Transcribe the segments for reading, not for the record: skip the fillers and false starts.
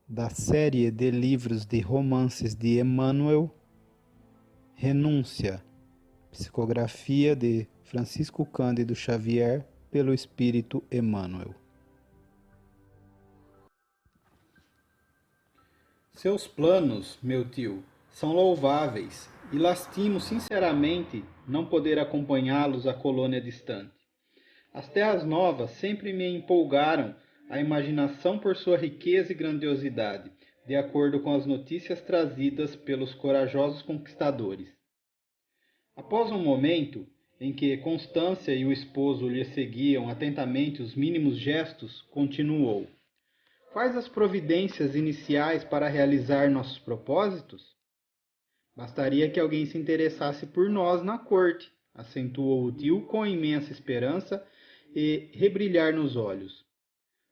da série de livros de romances de Emmanuel, Renúncia, psicografia de Francisco Cândido Xavier, pelo Espírito Emmanuel. Seus planos, meu tio, são louváveis e lastimo sinceramente não poder acompanhá-los à colônia distante. As terras novas sempre me empolgaram a imaginação por sua riqueza e grandiosidade, de acordo com as notícias trazidas pelos corajosos conquistadores. Após um momento em que Constância e o esposo lhe seguiam atentamente os mínimos gestos, continuou: Quais as providências iniciais para realizar nossos propósitos? Bastaria que alguém se interessasse por nós na corte, acentuou o tio com imensa esperança e rebrilhar nos olhos.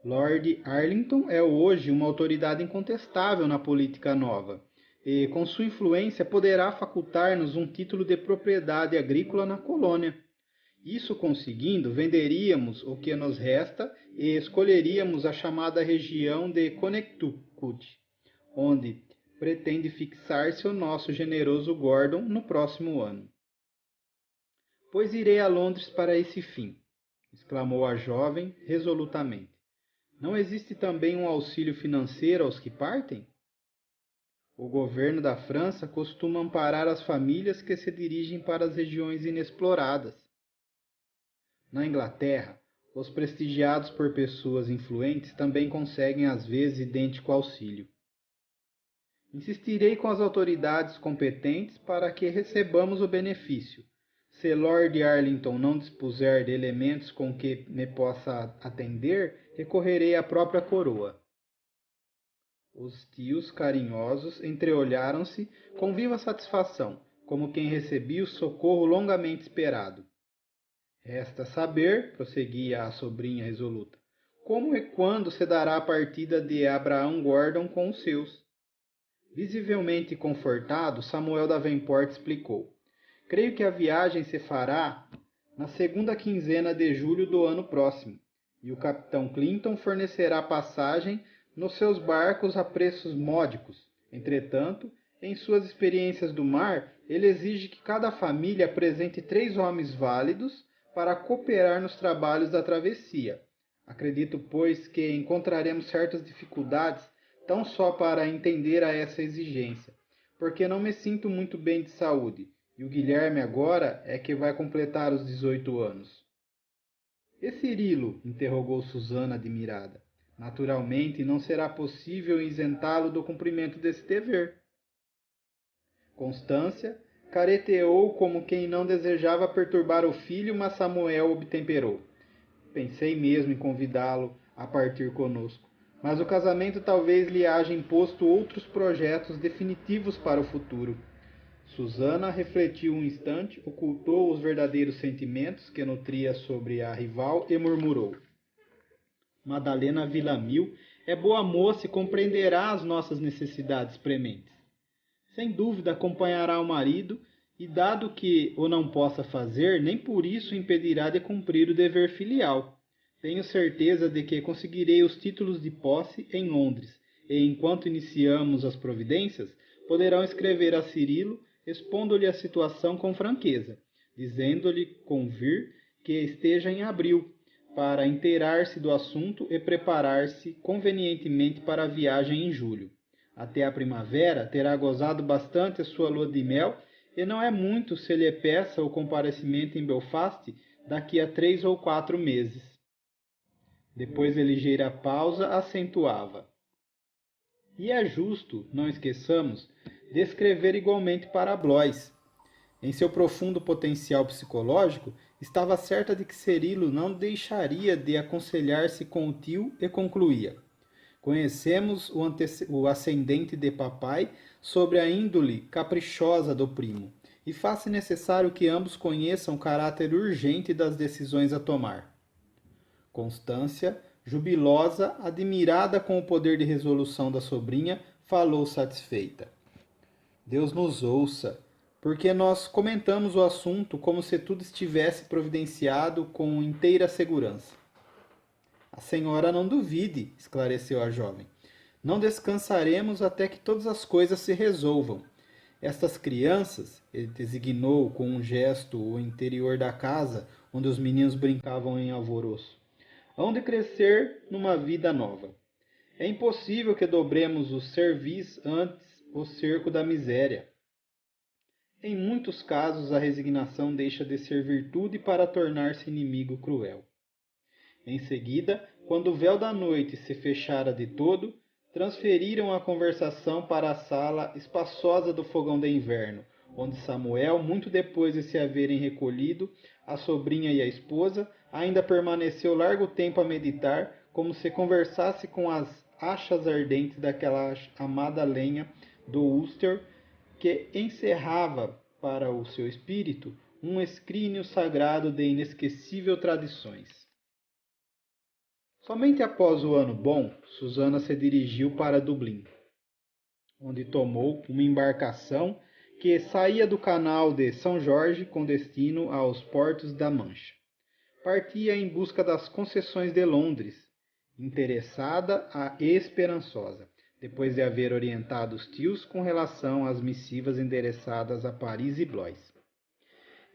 Lord Arlington é hoje uma autoridade incontestável na política nova, e com sua influência poderá facultar-nos um título de propriedade agrícola na colônia. Isso conseguindo, venderíamos o que nos resta e escolheríamos a chamada região de Connecticut, onde pretende fixar-se o nosso generoso Gordon no próximo ano. Pois irei a Londres para esse fim, exclamou a jovem resolutamente. Não existe também um auxílio financeiro aos que partem? O governo da França costuma amparar as famílias que se dirigem para as regiões inexploradas. Na Inglaterra, os prestigiados por pessoas influentes também conseguem às vezes idêntico auxílio. Insistirei com as autoridades competentes para que recebamos o benefício. Se Lord Arlington não dispuser de elementos com que me possa atender, recorrerei à própria coroa. Os tios carinhosos entreolharam-se com viva satisfação, como quem recebia o socorro longamente esperado. Resta saber, prosseguia a sobrinha resoluta, como e quando se dará a partida de Abraham Gordon com os seus. Visivelmente confortado, Samuel Davenport explicou. Creio que a viagem se fará na segunda quinzena de julho do ano próximo, e o capitão Clinton fornecerá passagem nos seus barcos a preços módicos. Entretanto, em suas experiências do mar, ele exige que cada família apresente 3 homens válidos para cooperar nos trabalhos da travessia. Acredito, pois, que encontraremos certas dificuldades tão só para entender a essa exigência, porque não me sinto muito bem de saúde, e o Guilherme agora é que vai completar os 18 anos. E Cirilo? Interrogou Susana admirada. Naturalmente, não será possível isentá-lo do cumprimento desse dever. Constância careteou como quem não desejava perturbar o filho, mas Samuel obtemperou. Pensei mesmo em convidá-lo a partir conosco, mas o casamento talvez lhe haja imposto outros projetos definitivos para o futuro. Susana refletiu um instante, ocultou os verdadeiros sentimentos que nutria sobre a rival e murmurou. Madalena Villamil é boa moça e compreenderá as nossas necessidades prementes. Sem dúvida acompanhará o marido e, dado que o não possa fazer, nem por isso impedirá de cumprir o dever filial. Tenho certeza de que conseguirei os títulos de posse em Londres, e enquanto iniciamos as providências, poderão escrever a Cirilo, expondo-lhe a situação com franqueza, dizendo-lhe convir que esteja em abril, para inteirar-se do assunto e preparar-se convenientemente para a viagem em julho. Até a primavera terá gozado bastante a sua lua de mel, e não é muito se lhe peça o comparecimento em Belfast daqui a 3 ou 4 meses. Depois de ligeira pausa, acentuava. E é justo, não esqueçamos, descrever igualmente para Blois. Em seu profundo potencial psicológico, estava certa de que Cirilo não deixaria de aconselhar-se com o tio e concluía. Conhecemos o ascendente de papai sobre a índole caprichosa do primo, e faz-se necessário que ambos conheçam o caráter urgente das decisões a tomar. Constância, jubilosa, admirada com o poder de resolução da sobrinha, falou satisfeita. Deus nos ouça, porque nós comentamos o assunto como se tudo estivesse providenciado com inteira segurança. A senhora não duvide, esclareceu a jovem. Não descansaremos até que todas as coisas se resolvam. Estas crianças, ele designou com um gesto o interior da casa onde os meninos brincavam em alvoroço, hão de crescer numa vida nova. É impossível que dobremos o cerviz antes o cerco da miséria. Em muitos casos, a resignação deixa de ser virtude para tornar-se inimigo cruel. Em seguida, quando o véu da noite se fechara de todo, transferiram a conversação para a sala espaçosa do fogão de inverno, onde Samuel, muito depois de se haverem recolhido, a sobrinha e a esposa, ainda permaneceu largo tempo a meditar, como se conversasse com as achas ardentes daquela amada lenha do Ulster, que encerrava para o seu espírito um escrínio sagrado de inesquecível tradições. Somente após o ano bom, Susana se dirigiu para Dublin, onde tomou uma embarcação que saía do canal de São Jorge com destino aos portos da Mancha. Partia em busca das concessões de Londres, interessada e esperançosa, depois de haver orientado os tios com relação às missivas endereçadas a Paris e Blois.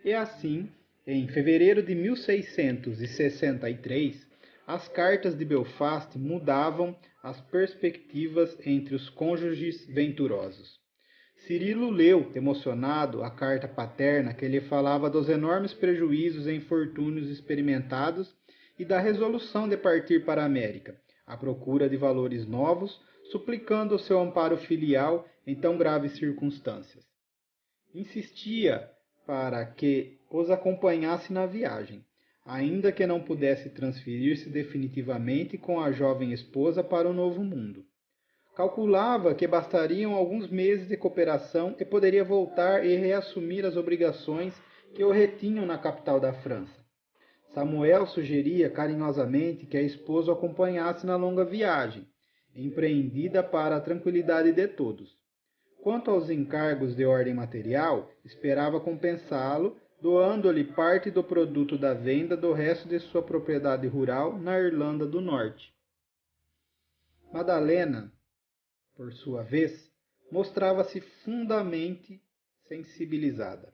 E assim, em fevereiro de 1663, as cartas de Belfast mudavam as perspectivas entre os cônjuges venturosos. Cirilo leu, emocionado, a carta paterna que lhe falava dos enormes prejuízos e infortúnios experimentados e da resolução de partir para a América, à procura de valores novos, suplicando o seu amparo filial em tão graves circunstâncias. Insistia para que os acompanhasse na viagem, ainda que não pudesse transferir-se definitivamente com a jovem esposa para o Novo Mundo. Calculava que bastariam alguns meses de cooperação e poderia voltar e reassumir as obrigações que o retinham na capital da França. Samuel sugeria carinhosamente que a esposa o acompanhasse na longa viagem, empreendida para a tranquilidade de todos. Quanto aos encargos de ordem material, esperava compensá-lo, doando-lhe parte do produto da venda do resto de sua propriedade rural na Irlanda do Norte. Madalena, por sua vez, mostrava-se fundamente sensibilizada.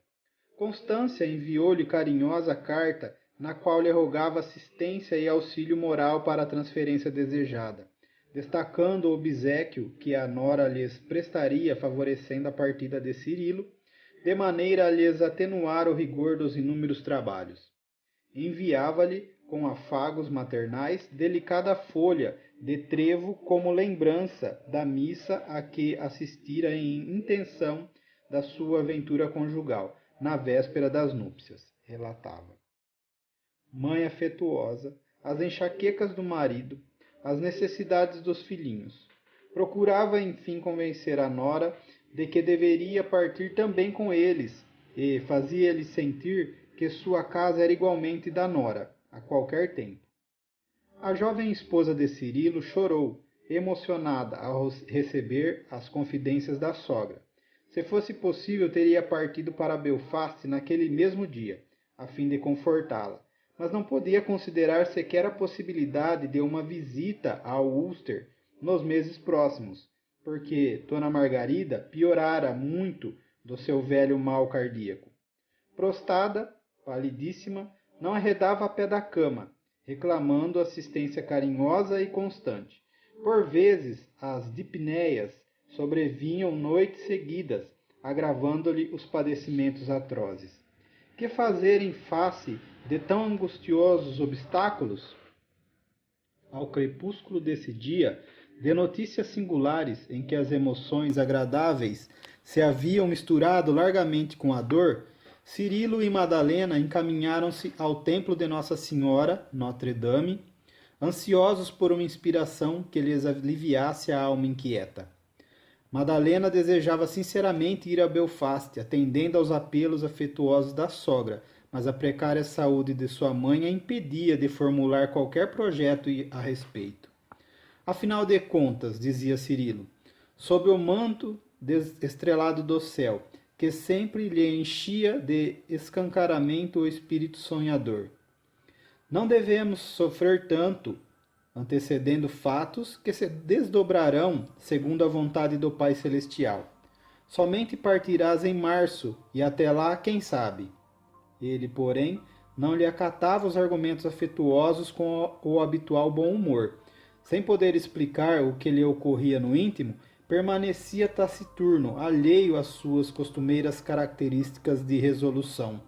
Constância enviou-lhe carinhosa carta na qual lhe rogava assistência e auxílio moral para a transferência desejada, destacando o obséquio que a nora lhes prestaria favorecendo a partida de Cirilo, de maneira a lhes atenuar o rigor dos inúmeros trabalhos. Enviava-lhe, com afagos maternais, delicada folha de trevo como lembrança da missa a que assistira em intenção da sua aventura conjugal, na véspera das núpcias, relatava. Mãe afetuosa, as enxaquecas do marido, as necessidades dos filhinhos. Procurava, enfim, convencer a nora de que deveria partir também com eles, e fazia-lhe sentir que sua casa era igualmente da nora, a qualquer tempo. A jovem esposa de Cirilo chorou, emocionada ao receber as confidências da sogra. Se fosse possível, teria partido para Belfast naquele mesmo dia, a fim de confortá-la, mas não podia considerar sequer a possibilidade de uma visita ao Ulster nos meses próximos, porque Dona Margarida piorara muito do seu velho mal cardíaco. Prostrada, palidíssima, não arredava a pé da cama, reclamando assistência carinhosa e constante. Por vezes, as dipneias sobrevinham noites seguidas, agravando-lhe os padecimentos atrozes. Que fazer em face de tão angustiosos obstáculos? Ao crepúsculo desse dia, de notícias singulares em que as emoções agradáveis se haviam misturado largamente com a dor, Cirilo e Madalena encaminharam-se ao templo de Nossa Senhora, Notre-Dame, ansiosos por uma inspiração que lhes aliviasse a alma inquieta. Madalena desejava sinceramente ir a Belfast, atendendo aos apelos afetuosos da sogra, mas a precária saúde de sua mãe a impedia de formular qualquer projeto a respeito. Afinal de contas, dizia Cirilo, sob o manto estrelado do céu, que sempre lhe enchia de escancaramento o espírito sonhador. Não devemos sofrer tanto antecedendo fatos que se desdobrarão segundo a vontade do Pai Celestial. Somente partirás em março, e até lá, quem sabe? Ele, porém, não lhe acatava os argumentos afetuosos com o habitual bom humor. Sem poder explicar o que lhe ocorria no íntimo, permanecia taciturno, alheio às suas costumeiras características de resolução.